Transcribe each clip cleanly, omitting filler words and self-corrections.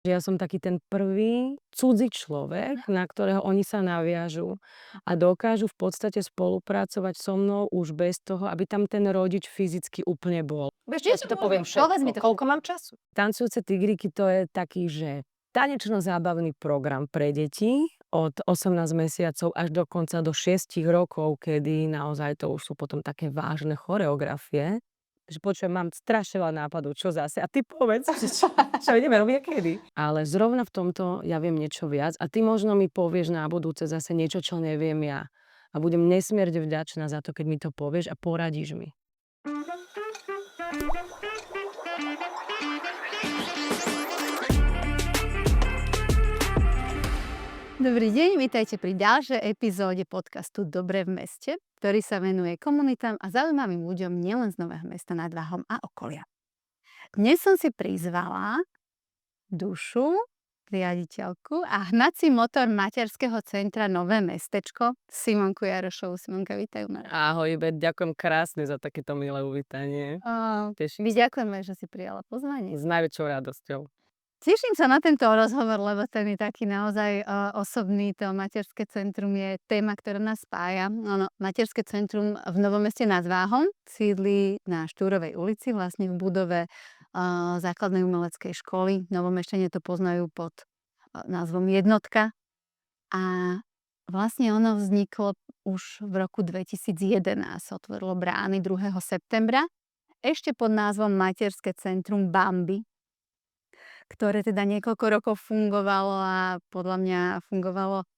Ja som taký ten prvý cudzí človek, na ktorého oni sa naviažu a dokážu v podstate spolupracovať so mnou už bez toho, aby tam ten rodič fyzicky úplne bol. Vieš čo, ja ti to poviem Povedz mi všetko. to Koľko mám času? Tancujúce tigriky to je taký, že tanečno-zábavný program pre deti od 18 mesiacov až dokonca do 6 rokov, kedy naozaj to už sú potom také vážne choreografie. Že počujem, mám strašne veľa nápadov, čo zase. A ty povedz, čo ideme robiť a kedy. Ale zrovna v tomto ja viem niečo viac a ty možno mi povieš na budúce zase niečo, čo neviem ja. A budem nesmierne vďačná za to, keď mi to povieš a poradíš mi. Dobrý deň, vítajte pri ďalšej epizóde podcastu Dobre v meste, ktorý sa venuje komunitám a zaujímavým ľuďom nielen z Nového Mesta nad Váhom a okolia. Dnes som si prizvala Dušu, riaditeľku a hnací motor materského centra Nové Mestečko, Simonku Jarošovú. Simonka, vítaj u nás. Ahoj, ďakujem krásne za takéto milé uvítanie. Teším My ďakujeme, že si prijala pozvanie. s najväčšou radosťou. Teším sa na tento rozhovor, lebo ten je taký naozaj osobný. To materské centrum je téma, ktorá nás spája. Materské centrum v Novom Meste nad Váhom sídli na Štúrovej ulici, vlastne v budove základnej umeleckej školy. Novomešťania to poznajú pod názvom Jednotka. A vlastne ono vzniklo už v roku 2011. Otvorilo brány 2. septembra. Ešte pod názvom Materské centrum Bambi, ktoré teda niekoľko rokov fungovalo a podľa mňa fungovalo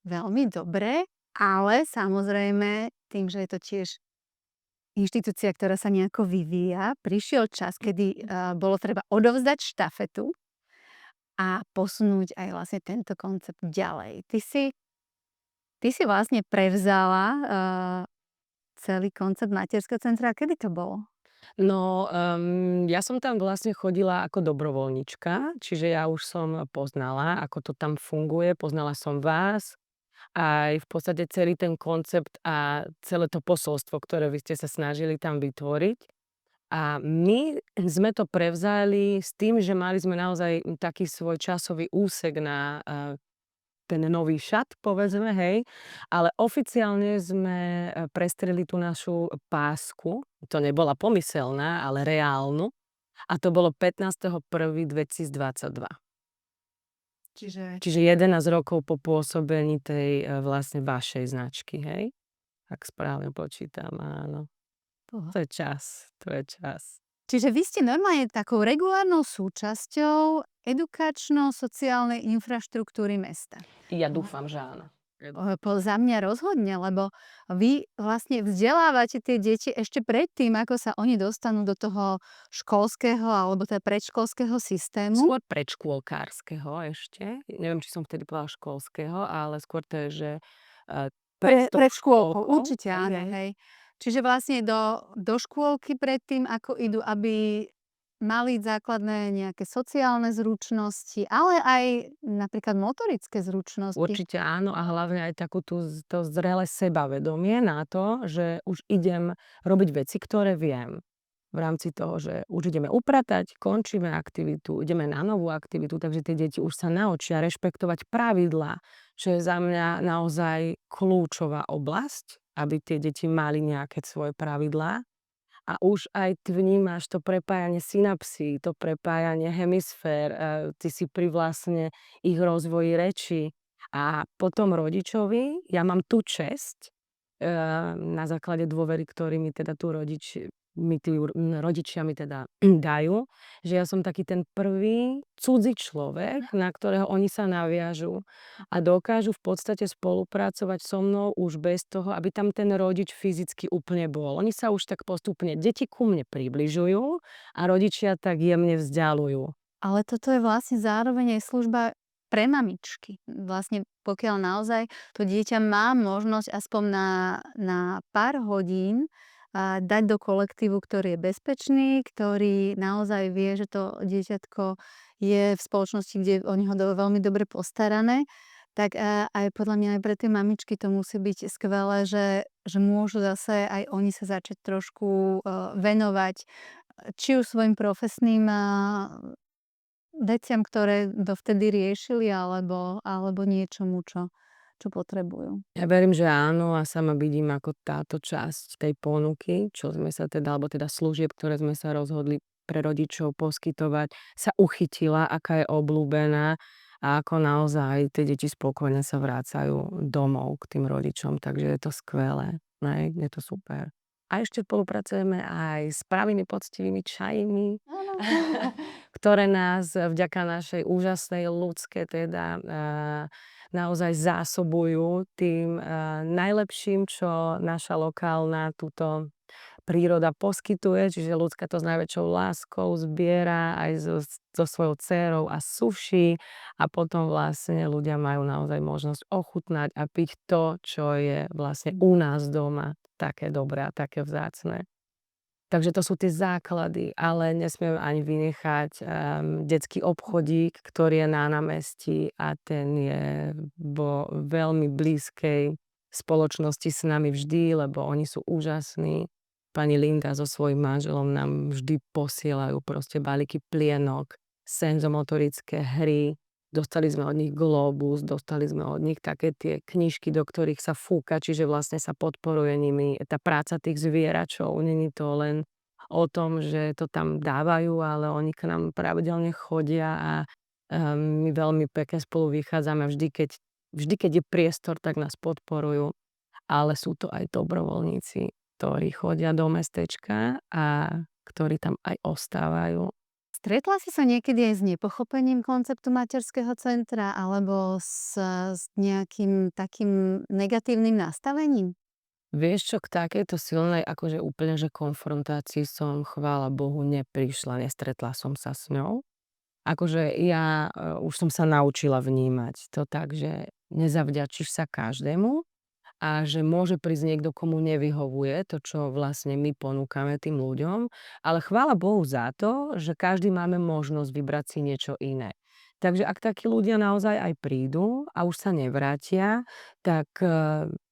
veľmi dobre, ale samozrejme tým, že je to tiež inštitúcia, ktorá sa nejako vyvíja, prišiel čas, kedy bolo treba odovzdať štafetu a posunúť aj vlastne tento koncept ďalej. Ty si vlastne prevzala celý koncept materského centra. Kedy to bolo? No, ja som tam vlastne chodila ako dobrovoľníčka, čiže ja už som poznala, ako to tam funguje, poznala som vás, aj v podstate celý ten koncept a celé to posolstvo, ktoré vy ste sa snažili tam vytvoriť. A my sme to prevzali s tým, že mali sme naozaj taký svoj časový úsek na ten nový šat, povedzme, hej. Ale oficiálne sme prestreli tú našu pásku. To nebola pomyselná, ale reálnu. A to bolo 15.1.2022. Čiže Čiže 11 rokov po pôsobení tej vlastne vašej značky, hej. Ak správne počítam, áno. To je čas, to je čas. Čiže vy ste normálne takou regulárnou súčasťou edukačno-sociálnej infraštruktúry mesta. Ja dúfam, že áno. Za mňa rozhodne, lebo vy vlastne vzdelávate tie deti ešte predtým, ako sa oni dostanú do toho školského alebo teda predškolského systému. Skôr predškôlkárskeho ešte. Neviem, či som vtedy povedala školského, ale skôr to je, že Pred škôlkou, určite hej, áno, hej. hej. Čiže vlastne do škôlky predtým, ako idú, aby mali základné nejaké sociálne zručnosti, ale aj napríklad motorické zručnosti. Určite áno a hlavne aj to zrelé sebavedomie na to, že už idem robiť veci, ktoré viem. V rámci toho, že už ideme upratať, končíme aktivitu, ideme na novú aktivitu, takže tie deti už sa naučia rešpektovať pravidlá, čo je za mňa naozaj kľúčová oblasť, aby tie deti mali nejaké svoje pravidlá. A už aj ty vnímaš to prepájanie synapsí, to prepájanie hemisfér, ty si pri vlastne ich rozvoji reči. A potom rodičovi, ja mám tú česť, na základe dôvery, ktorý mi teda rodičia mi teda dajú, že ja som taký ten prvý cudzí človek, na ktorého oni sa naviažu a dokážu v podstate spolupracovať so mnou už bez toho, aby tam ten rodič fyzicky úplne bol. Oni sa už tak postupne, deti ku mne približujú a rodičia tak jemne vzdialujú. Ale toto je vlastne zároveň aj služba pre mamičky. Vlastne pokiaľ naozaj to dieťa má možnosť aspoň na pár hodín dať do kolektívu, ktorý je bezpečný, ktorý naozaj vie, že to dieťatko je v spoločnosti, kde je o neho veľmi dobre postarané, tak aj podľa mňa aj pre tie mamičky to musí byť skvelé, že môžu zase aj oni sa začať trošku venovať či už svojim profesným veciam, ktoré dovtedy riešili alebo niečomu, čo potrebujú? Ja verím, že áno a sama vidím, ako táto časť tej ponuky, čo sme sa teda alebo teda služieb, ktoré sme sa rozhodli pre rodičov poskytovať, sa uchytila, aká je obľúbená a ako naozaj tie deti spokojne sa vracajú domov k tým rodičom, takže je to skvelé, hej, je to super. A ešte spolupracujeme aj s pravými poctivými čajmi, Áno. ktoré nás vďaka našej úžasnej ľudské teda, naozaj zásobujú tým, najlepším, čo naša lokálna túto príroda poskytuje, čiže ľudská to s najväčšou láskou zbiera aj so svojou dcérou a suší a potom vlastne ľudia majú naozaj možnosť ochutnať a piť to, čo je vlastne u nás doma také dobré a také vzácne. Takže to sú tie základy, ale nesmieme ani vynechať, detský obchodík, ktorý je na námestí a ten je vo veľmi blízkej spoločnosti s nami vždy, lebo oni sú úžasní. Pani Linda so svojím manželom nám vždy posielajú proste balíky plienok, senzomotorické hry. Dostali sme od nich glóbus, dostali sme od nich také tie knižky, do ktorých sa fúka, čiže vlastne sa podporuje nimi tá práca tých zvieračov. Není to len o tom, že to tam dávajú, ale oni k nám pravidelne chodia a, my veľmi pekne spolu vychádzame. Vždy, keď je priestor, tak nás podporujú, ale sú to aj dobrovoľníci, ktorí chodia do mestečka a ktorí tam aj ostávajú. Stretla si sa niekedy aj s nepochopením konceptu materského centra alebo s nejakým takým negatívnym nastavením? Vieš čo, k takejto silnej akože úplne, že konfrontácii som, chvála Bohu, neprišla, nestretla som sa s ňou. Akože ja, už som sa naučila vnímať to tak, že nezavďačíš sa každému a že môže prísť niekto, komu nevyhovuje to, čo vlastne my ponúkame tým ľuďom, ale chvála Bohu za to, že každý máme možnosť vybrať si niečo iné. Takže ak takí ľudia naozaj aj prídu a už sa nevrátia, tak,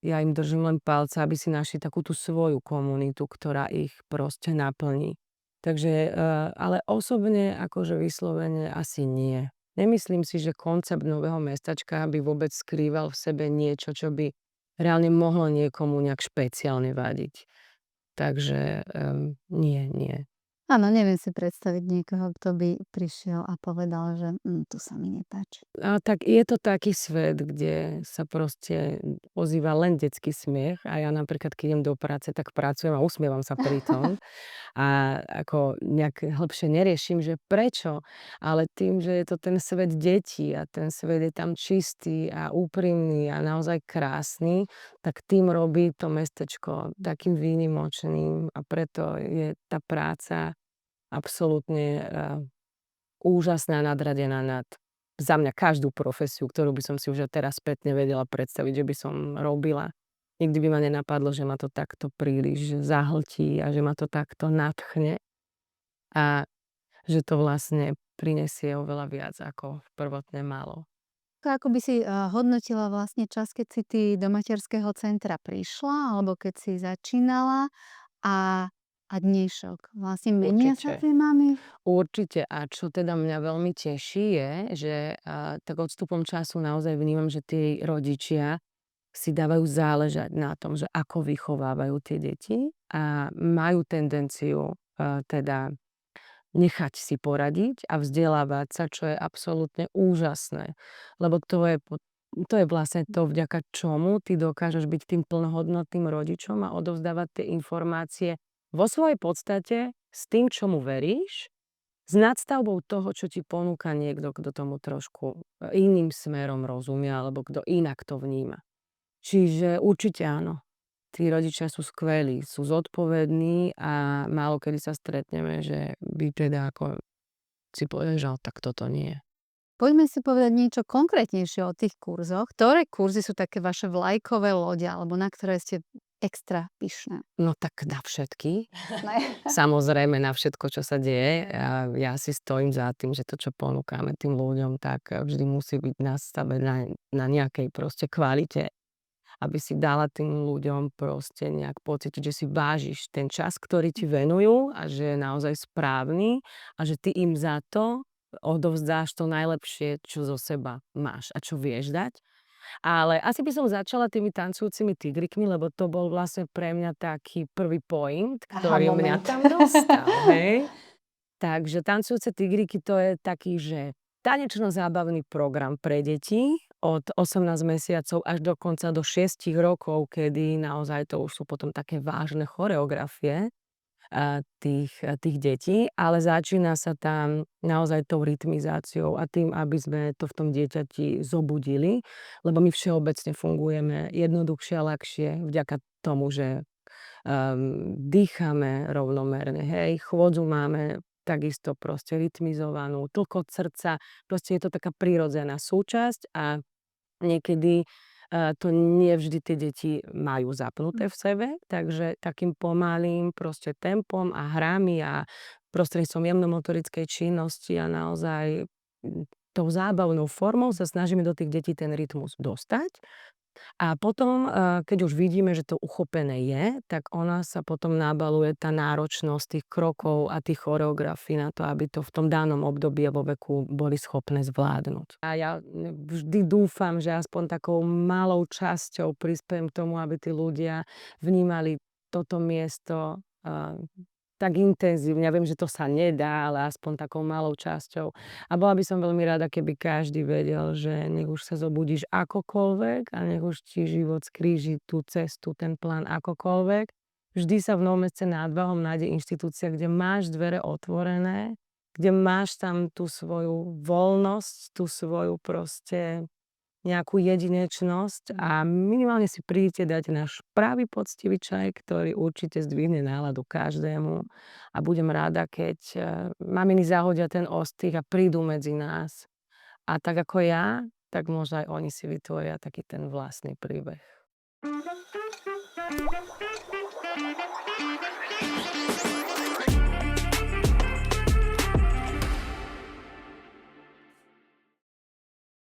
ja im držím len palce, aby si našli takú tú svoju komunitu, ktorá ich proste naplní. Takže, ale osobne akože vyslovene asi nie. Nemyslím si, že koncept nového mestačka by vôbec skrýval v sebe niečo, čo by reálne mohlo niekomu nejak špeciálne vadiť. Takže, nie, nie. Áno, neviem si predstaviť niekoho, kto by prišiel a povedal, že tu sa mi nepáči. A tak je to taký svet, kde sa proste ozýva len detský smiech a ja napríklad, keď idem do práce, tak pracujem a usmievam sa pri tom. A ako nejak hlbšie neriešim, že prečo, ale tým, že je to ten svet detí a ten svet je tam čistý a úprimný a naozaj krásny, tak tým robí to mestečko takým výnimočným a preto je tá práca absolútne, úžasná, nadradená nad za mňa každú profesiu, ktorú by som si už aj teraz spätne vedela predstaviť, že by som robila. Nikdy by ma nenapadlo, že ma to takto príliš zahltí a že ma to takto nadchne a že to vlastne prinesie oveľa viac, ako prvotne malo. Ako by si, hodnotila vlastne čas, keď si ty do materského centra prišla alebo keď si začínala a dnešok? Vlastne menia sa Určite. tie mamy? Určite. A čo teda mňa veľmi teší je, že, tak odstupom času naozaj vnímam, že tí rodičia si dávajú záležať na tom, že ako vychovávajú tie deti a majú tendenciu, teda nechať si poradiť a vzdelávať sa, čo je absolútne úžasné. Lebo to je vlastne to, vďaka čomu ty dokážeš byť tým plnohodnotným rodičom a odovzdávať tie informácie vo svojej podstate s tým, čomu veríš, s nadstavbou toho, čo ti ponúka niekto, kto tomu trošku, iným smerom rozumie alebo kto inak to vníma. Čiže určite áno. Tí rodičia sú skvelí, sú zodpovední a málokedy sa stretneme, že by teda ako si povie, že tak toto nie. Poďme si povedať niečo konkrétnejšie o tých kurzoch. Ktoré kurzy sú také vaše vlajkové lode alebo na ktoré ste extra pyšné? No tak na všetky. Ne. Samozrejme na všetko, čo sa deje. A ja si stojím za tým, že to, čo ponúkame tým ľuďom, tak vždy musí byť nastavené na nejakej proste kvalite. Aby si dala tým ľuďom proste nejak pocítiť, že si vážiš ten čas, ktorý ti venujú a že je naozaj správny a že ty im za to odovzdáš to najlepšie, čo zo seba máš a čo vieš dať. Ale asi by som začala tými tancujúcimi tigrikmi, lebo to bol vlastne pre mňa taký prvý point, Aha, ktorý mňa moment. tam dostal, hej. Takže tancujúce tigriky to je taký, že tanečno-zábavný program pre deti od 18 mesiacov až dokonca do 6 rokov, kedy naozaj to už sú potom také vážne choreografie tých detí, ale začína sa tam naozaj tou rytmizáciou a tým, aby sme to v tom dieťati zobudili, lebo my všeobecne fungujeme jednoduchšie a ľahšie vďaka tomu, že dýchame rovnomerne, hej, chôdzu máme takisto proste rytmizovanú, tlkot srdca, proste je to taká prirodzená súčasť a niekedy to nie vždy tie deti majú zapnuté v sebe, takže takým pomalým proste tempom a hrami a prostredníctvom jemnomotorickej činnosti a naozaj tou zábavnou formou sa snažíme do tých detí ten rytmus dostať. A potom, keď už vidíme, že to uchopené je, tak ona sa potom nabaluje tá náročnosť tých krokov a tých choreografií na to, aby to v tom danom období a vo veku boli schopné zvládnuť. A ja vždy dúfam, že aspoň takou malou časťou prispejem k tomu, aby tí ľudia vnímali toto miesto, tak intenzívne. Ja viem, že to sa nedá, ale aspoň takou malou časťou. A bola by som veľmi rada, keby každý vedel, že nech už sa zobudíš akokoľvek a nech už ti život skríži tú cestu, ten plán akokoľvek. Vždy sa v Novom Meste nad Váhom nájde inštitúcia, kde máš dvere otvorené, kde máš tam tú svoju voľnosť, tú svoju proste nejakú jedinečnosť a minimálne si príďte dať náš pravý poctivý čaj, ktorý určite zdvihne náladu každému a budem rada, keď maminy zahodia ten ostých a prídu medzi nás. A tak ako ja, tak možno aj oni si vytvoria taký ten vlastný príbeh.